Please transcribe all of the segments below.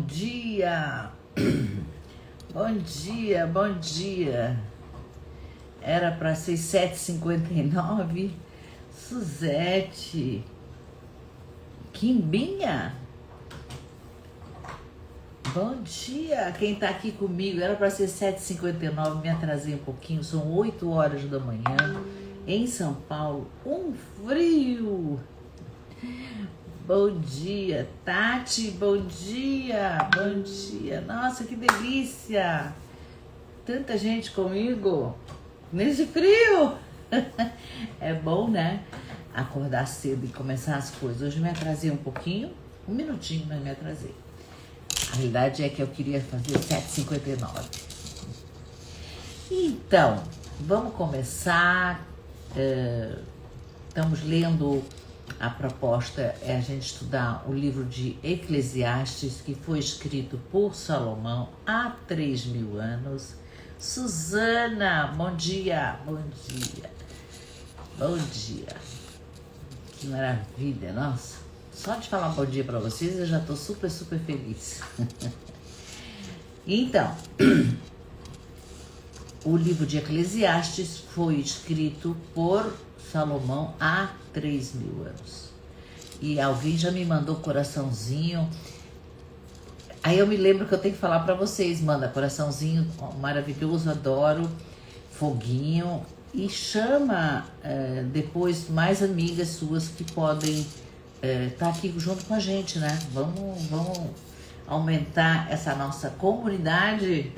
dia! Bom dia, bom dia! Era para ser 7h59. Suzete, Quimbinha, bom dia! Quem tá aqui comigo? Era para ser 7h59, me atrasei um pouquinho, são 8 horas da manhã, em São Paulo, um frio! Bom dia, Tati, bom dia, bom dia, nossa, que delícia, tanta gente comigo, nesse frio, é bom, né, acordar cedo e começar as coisas. Hoje me atrasei um pouquinho, um minutinho, mas me atrasei, a realidade é que eu queria fazer 7h59, então, vamos começar, estamos lendo. A proposta é a gente estudar o livro de Eclesiastes, que foi escrito por Salomão há 3.000 anos. Suzana, bom dia, bom dia, bom dia. Que maravilha, nossa. Só de falar bom dia para vocês eu já estou super, super feliz. Então, o livro de Eclesiastes foi escrito por Salomão há 3.000 anos. E alguém já me mandou coraçãozinho. Aí eu me lembro que eu tenho que falar para vocês. Manda coraçãozinho maravilhoso, adoro. Foguinho. E chama depois mais amigas suas que podem estar aqui junto com a gente, né? Vamos aumentar essa nossa comunidade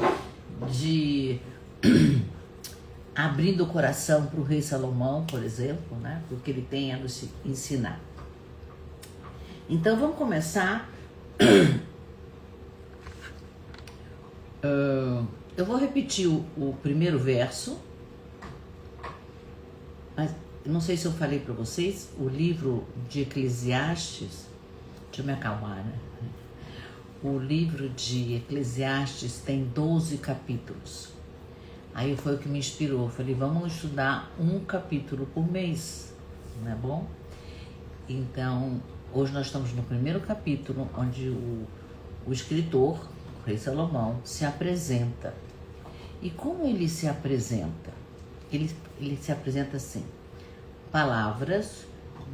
de... abrindo o coração para o rei Salomão, por exemplo, né? Porque ele tem a nos ensinar. Então vamos começar. Eu vou repetir o primeiro verso, mas não sei se eu falei para vocês, o livro de Eclesiastes, deixa eu me acalmar, né? O livro de Eclesiastes tem 12 capítulos. Aí foi o que me inspirou. Eu falei, vamos estudar um capítulo por mês, não é bom? Então, hoje nós estamos no primeiro capítulo, onde o escritor, o rei Salomão, se apresenta. E como ele se apresenta? Ele se apresenta assim: palavras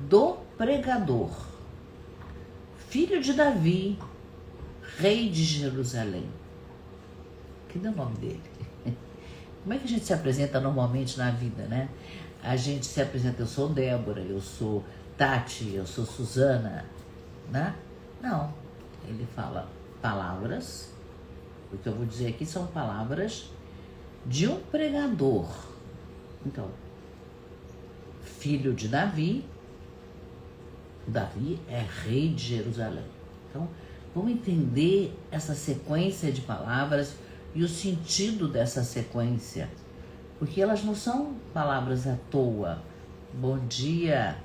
do pregador, filho de Davi, rei de Jerusalém. Que deu o nome dele? Como é que a gente se apresenta normalmente na vida, né? A gente se apresenta, eu sou Débora, eu sou Tati, eu sou Suzana, né? Não, ele fala palavras, o que eu vou dizer aqui são palavras de um pregador. Então, filho de Davi, Davi é rei de Jerusalém. Então, vamos entender essa sequência de palavras e o sentido dessa sequência, porque elas não são palavras à toa. Bom dia,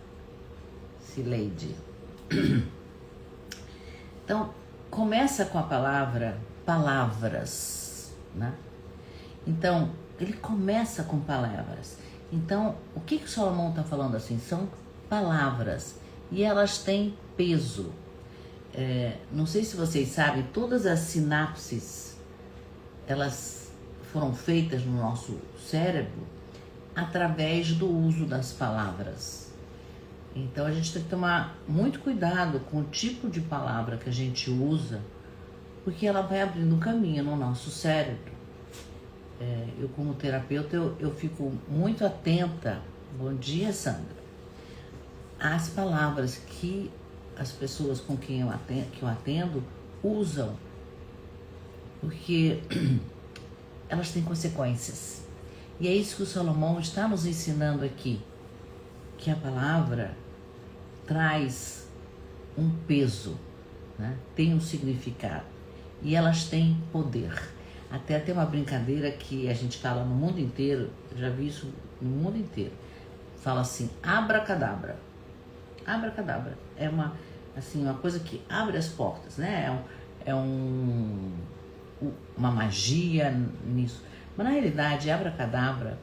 Cileide. Então, começa com a palavra palavras, né? Então, ele começa com palavras. Então, o que Salomão está falando assim? São palavras e elas têm peso. Não sei se vocês sabem, todas as sinapses elas foram feitas no nosso cérebro através do uso das palavras. Então a gente tem que tomar muito cuidado com o tipo de palavra que a gente usa, porque ela vai abrindo um caminho no nosso cérebro. Eu como terapeuta, eu fico muito atenta, bom dia Sandra, às palavras que as pessoas com quem eu atendo usam, porque elas têm consequências. E é isso que o Salomão está nos ensinando aqui, que a palavra traz um peso, né? Tem um significado, e elas têm poder. Até tem uma brincadeira que a gente fala no mundo inteiro, já vi isso no mundo inteiro, fala assim, abracadabra. Abracadabra é uma coisa que abre as portas, né? Uma magia nisso. Mas na realidade, abracadabra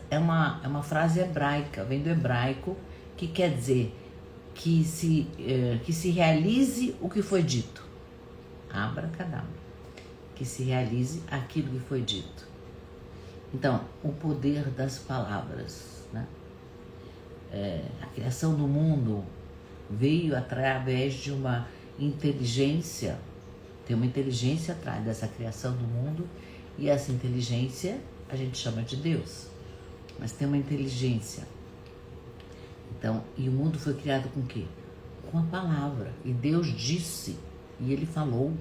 é uma frase hebraica, vem do hebraico, que quer dizer que se realize o que foi dito. abracadabra, que se realize aquilo que foi dito. Então, o poder das palavras, né? A criação do mundo veio através de uma inteligência, tem uma inteligência atrás dessa criação do mundo, e essa inteligência a gente chama de Deus, mas tem uma inteligência. Então, e o mundo foi criado com o quê? Com a palavra, e Deus disse, e Ele falou,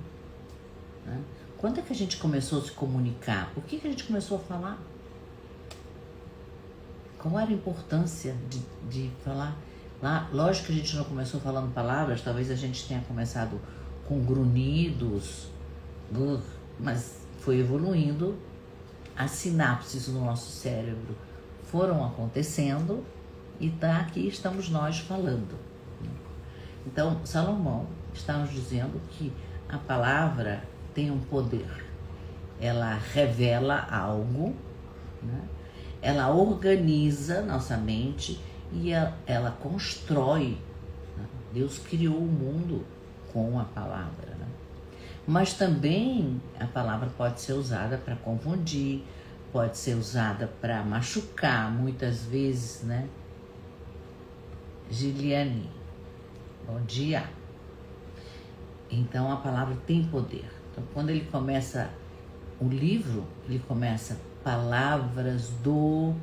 né? Quando é que a gente começou a se comunicar? Por que a gente começou a falar? Qual era a importância de falar? Lá, lógico que a gente não começou falando palavras, talvez a gente tenha começado com grunhidos, mas foi evoluindo, as sinapses no nosso cérebro foram acontecendo e aqui estamos nós falando. Então, Salomão está nos dizendo que a palavra tem um poder, ela revela algo, né? Ela organiza nossa mente e ela constrói, né? Deus criou o mundo com a palavra, né? Mas também a palavra pode ser usada para confundir, pode ser usada para machucar, muitas vezes, né? Giliane, bom dia. Então a palavra tem poder. Então quando ele começa o livro, ele começa palavras do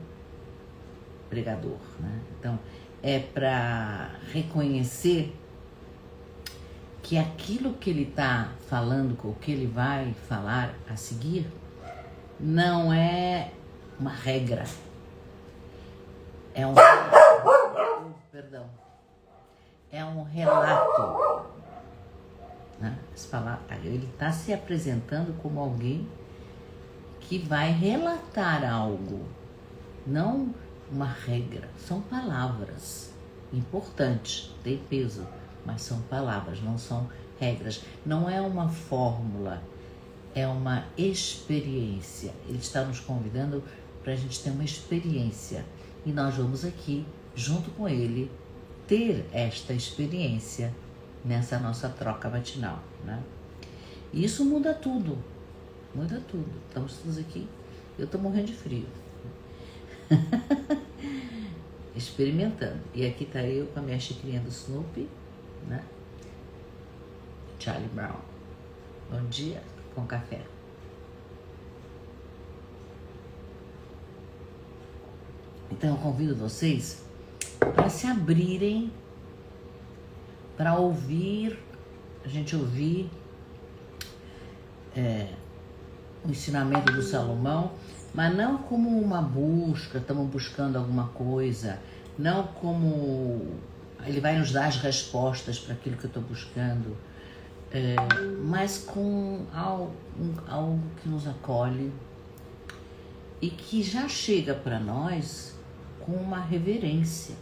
pregador, né? Então é para reconhecer que aquilo que ele está falando, o que ele vai falar a seguir, não é uma regra, é um perdão, é um relato, né? Ele está se apresentando como alguém que vai relatar algo, não uma regra. São palavras importantes, tem peso, mas são palavras, não são regras. Não é uma fórmula, é uma experiência. Ele está nos convidando para a gente ter uma experiência. E nós vamos aqui, junto com ele, ter esta experiência nessa nossa troca matinal, né? E isso muda tudo. Muda tudo. Estamos todos aqui. Eu estou morrendo de frio. Experimentando. E aqui está eu com a minha xicrinha do Snoopy, né? Charlie Brown. Bom dia com café. Então eu convido vocês para se abrirem, para ouvir, a gente ouvir o ensinamento do Salomão, mas não como uma busca, estamos buscando alguma coisa, não como ele vai nos dar as respostas para aquilo que eu estou buscando, mas com algo que nos acolhe e que já chega para nós com uma reverência.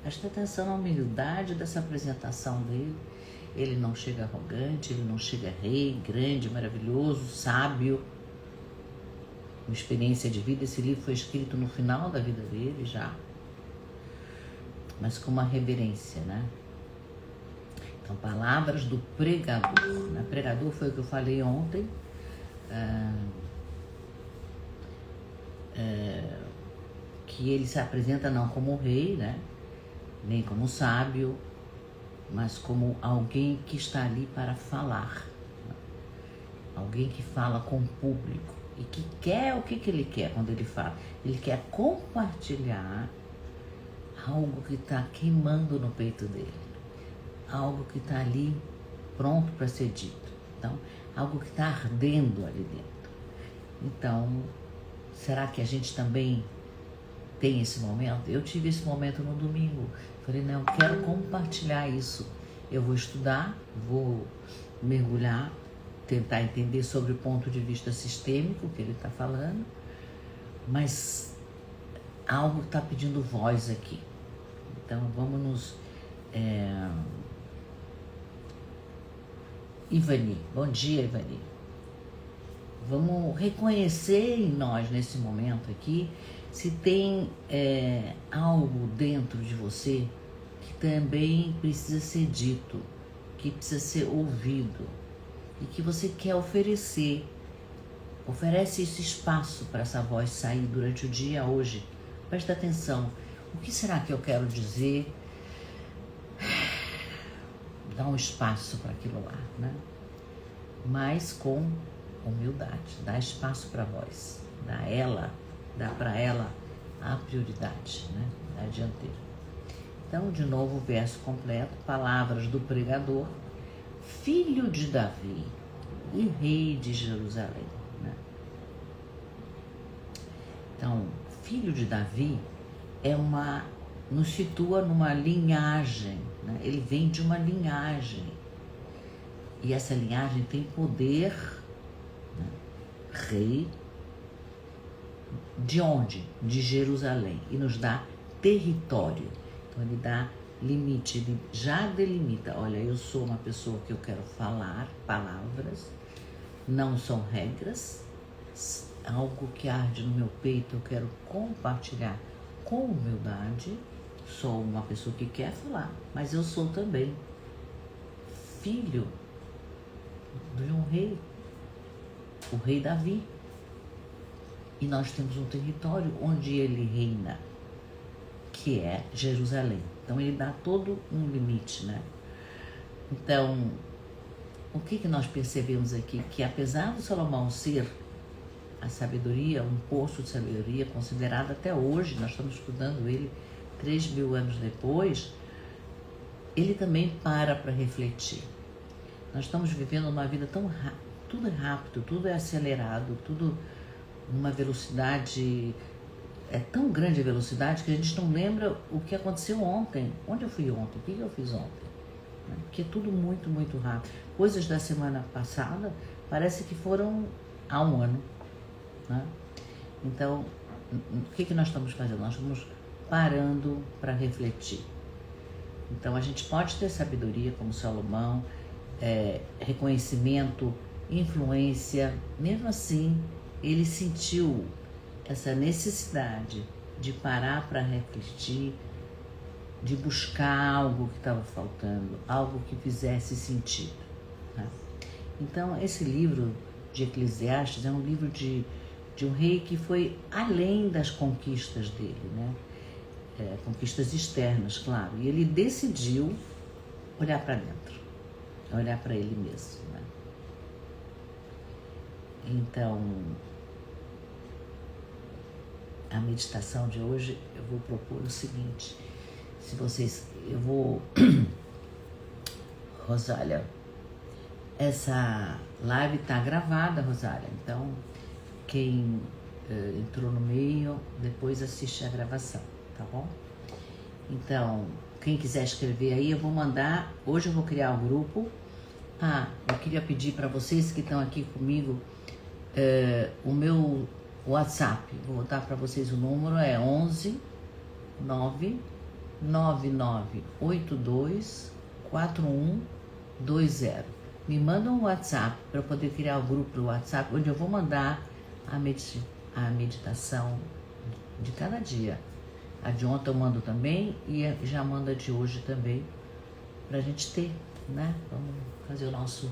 Presta atenção na humildade dessa apresentação dele. Ele não chega arrogante, ele não chega rei, grande, maravilhoso, sábio, uma experiência de vida. Esse livro foi escrito no final da vida dele já, mas com uma reverência, né? Então, palavras do pregador, né? Pregador foi o que eu falei ontem, que ele se apresenta não como rei, né? Nem como sábio, mas como alguém que está ali para falar, né? Alguém que fala com o público e que quer o que ele quer quando ele fala. Ele quer compartilhar algo que está queimando no peito dele, algo que está ali pronto para ser dito. Então, algo que está ardendo ali dentro. Então, será que a gente também tem esse momento? Eu tive esse momento no domingo. Falei, não, eu quero compartilhar isso. Eu vou estudar, vou mergulhar, tentar entender sobre o ponto de vista sistêmico que ele está falando, mas algo está pedindo voz aqui. Então, vamos nos... Ivani, bom dia, Ivani. Vamos reconhecer em nós, nesse momento aqui, se tem algo dentro de você que também precisa ser dito, que precisa ser ouvido. e que você quer oferecer. Oferece esse espaço para essa voz sair durante o dia hoje. Presta atenção. O que será que eu quero dizer? Dá um espaço para aquilo lá, né? Mas com humildade. Dá espaço para a voz. Dá para ela a prioridade, né? A dianteira. Então, de novo, o verso completo. Palavras do pregador, filho de Davi e rei de Jerusalém. Né? Então, filho de Davi nos situa numa linhagem, né? Ele vem de uma linhagem e essa linhagem tem poder, né? Rei de onde? De Jerusalém, e nos dá território. Então ele dá limite, ele já delimita. Olha, eu sou uma pessoa que eu quero falar palavras, não são regras, algo que arde no meu peito, eu quero compartilhar com humildade. Sou uma pessoa que quer falar, mas eu sou também filho de um rei, o rei Davi. E nós temos um território onde ele reina, que é Jerusalém. Então ele dá todo um limite, né? Então, o que nós percebemos aqui? Que apesar do Salomão ser a sabedoria, um poço de sabedoria considerado até hoje, nós estamos estudando ele 3.000 anos depois, ele também para refletir. Nós estamos vivendo uma vida tão rápida, tudo é rápido, tudo é acelerado, tudo numa velocidade, é tão grande a velocidade que a gente não lembra o que aconteceu ontem. Onde eu fui ontem? O que eu fiz ontem? Porque é tudo muito, muito rápido. Coisas da semana passada parece que foram há um ano. Né? Então, o que nós estamos fazendo? Nós estamos parando para refletir. Então, a gente pode ter sabedoria como Salomão, reconhecimento, influência. Mesmo assim, ele sentiu essa necessidade de parar para refletir, de buscar algo que estava faltando, algo que fizesse sentido. Tá? Então, esse livro de Eclesiastes é um livro de um rei que foi além das conquistas dele, né? Conquistas externas, claro. E ele decidiu olhar para dentro, olhar para ele mesmo. Né? Então, a meditação de hoje eu vou propor o seguinte: Rosália, essa live está gravada, Rosália, então quem entrou no meio, depois assiste a gravação, tá bom? Então, quem quiser escrever aí, eu vou mandar, hoje eu vou criar um grupo. Eu queria pedir para vocês que estão aqui comigo, o meu WhatsApp, vou botar para vocês o número, é 11 9 9982 4120. Me manda um WhatsApp para eu poder criar o grupo do WhatsApp, onde eu vou mandar a meditação de cada dia. A de ontem eu mando também e já mando a de hoje também, para a gente ter, né? Vamos fazer o nosso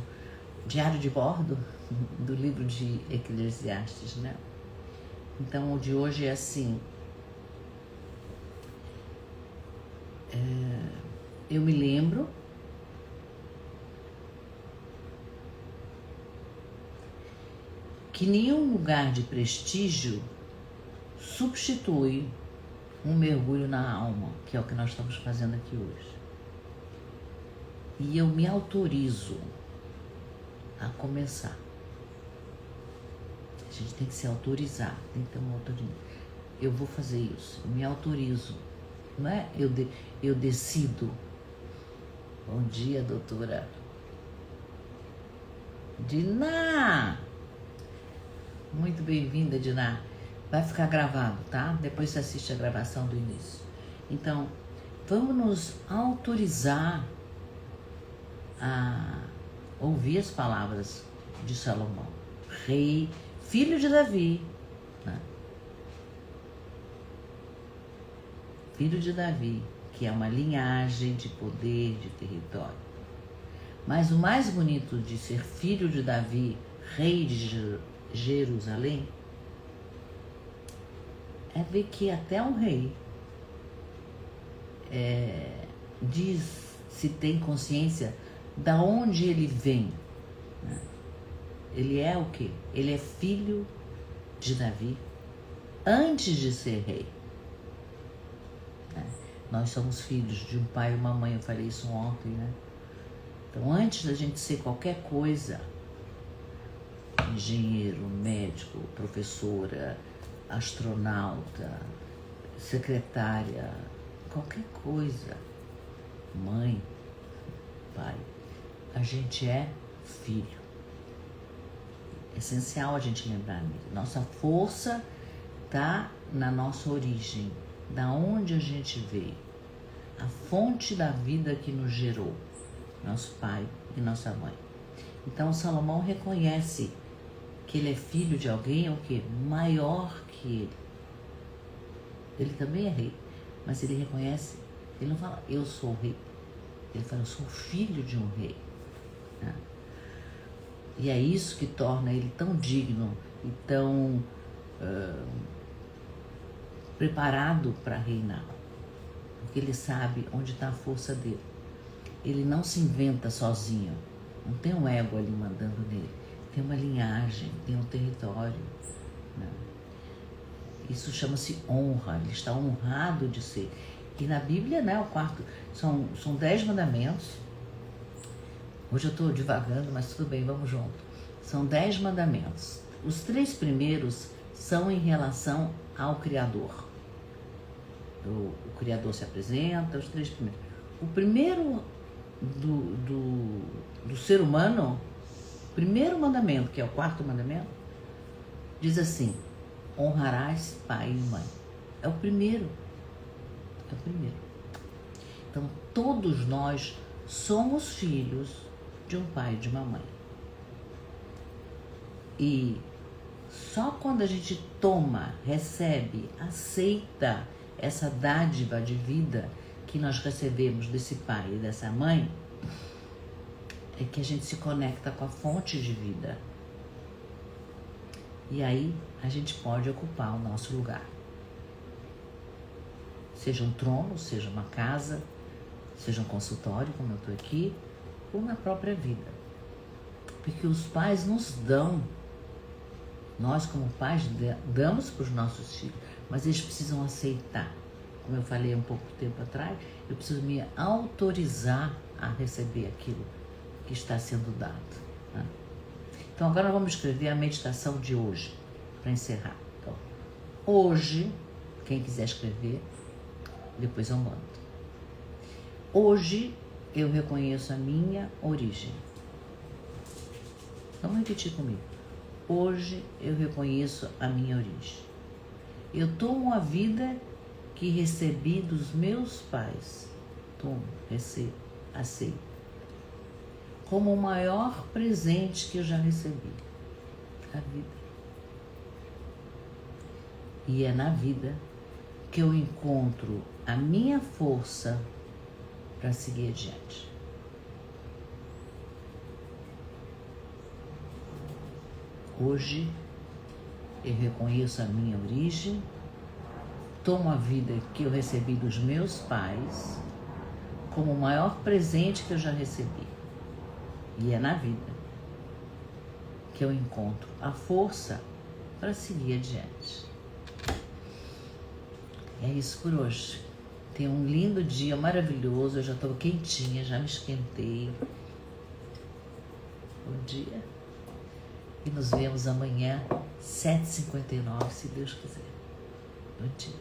diário de bordo do livro de Eclesiastes, né? Então, o de hoje é assim: eu me lembro que nenhum lugar de prestígio substitui um mergulho na alma, que é o que nós estamos fazendo aqui hoje. E eu me autorizo a começar. A gente tem que se autorizar, tem que ter uma autoridade. Eu vou fazer isso, eu me autorizo. Não é eu decido. Bom dia, doutora Diná. Muito bem-vinda, Diná. Vai ficar gravado, tá? Depois você assiste a gravação do início. Então, vamos nos autorizar a ouvir as palavras de Salomão, rei, filho de Davi, né? Filho de Davi, que é uma linhagem de poder, de território. Mas o mais bonito de ser filho de Davi, rei de Jerusalém, é ver que até um rei se tem consciência da onde ele vem. Né? Ele é o quê? Ele é filho de Davi antes de ser rei. Né? Nós somos filhos de um pai e uma mãe, eu falei isso ontem, né? Então, antes da gente ser qualquer coisa, engenheiro, médico, professora, astronauta, secretária, qualquer coisa, mãe, pai, a gente é filho. É essencial a gente lembrar disso. Nossa força está na nossa origem, da onde a gente veio, a fonte da vida que nos gerou, nosso pai e nossa mãe. Então Salomão reconhece que ele é filho de alguém o quê? Maior que ele. Ele também é rei, mas ele reconhece, ele não fala eu sou rei, ele fala eu sou filho de um rei. Né? E é isso que torna ele tão digno e tão preparado para reinar, porque ele sabe onde está a força dele. Ele não se inventa sozinho, não tem um ego ali mandando nele, tem uma linhagem, tem um território. Né? Isso chama-se honra, ele está honrado de ser. E na Bíblia, né, o quarto, são 10 mandamentos. Hoje eu estou divagando, mas tudo bem, vamos junto. São 10 mandamentos. Os 3 primeiros são em relação ao Criador. O Criador se apresenta, os 3 primeiros. O primeiro do ser humano, o primeiro mandamento, que é o 4º mandamento, diz assim: honrarás pai e mãe. É o primeiro. É o primeiro. Então, todos nós somos filhos de um pai e de uma mãe. E só quando a gente toma, recebe, aceita essa dádiva de vida que nós recebemos desse pai e dessa mãe, é que a gente se conecta com a fonte de vida. E aí a gente pode ocupar o nosso lugar. Seja um trono, seja uma casa, seja um consultório, como eu estou aqui, ou na própria vida. Porque os pais nos dão, nós como pais damos para os nossos filhos, mas eles precisam aceitar. Como eu falei um pouco tempo atrás, eu preciso me autorizar a receber aquilo que está sendo dado. Né? Então agora vamos escrever a meditação de hoje, para encerrar. Então, hoje, quem quiser escrever, depois eu mando. Hoje eu reconheço a minha origem. Vamos repetir comigo. Hoje eu reconheço a minha origem. Eu tomo a vida que recebi dos meus pais. Tomo, recebo, aceito. Como o maior presente que eu já recebi. A vida. E é na vida que eu encontro a minha força para seguir adiante. Hoje eu reconheço a minha origem, tomo a vida que eu recebi dos meus pais como o maior presente que eu já recebi. E é na vida que eu encontro a força para seguir adiante. É isso por hoje. Tenha um lindo dia, maravilhoso. Eu já estou quentinha, já me esquentei. Bom dia. E nos vemos amanhã, 7h59, se Deus quiser. Bom dia.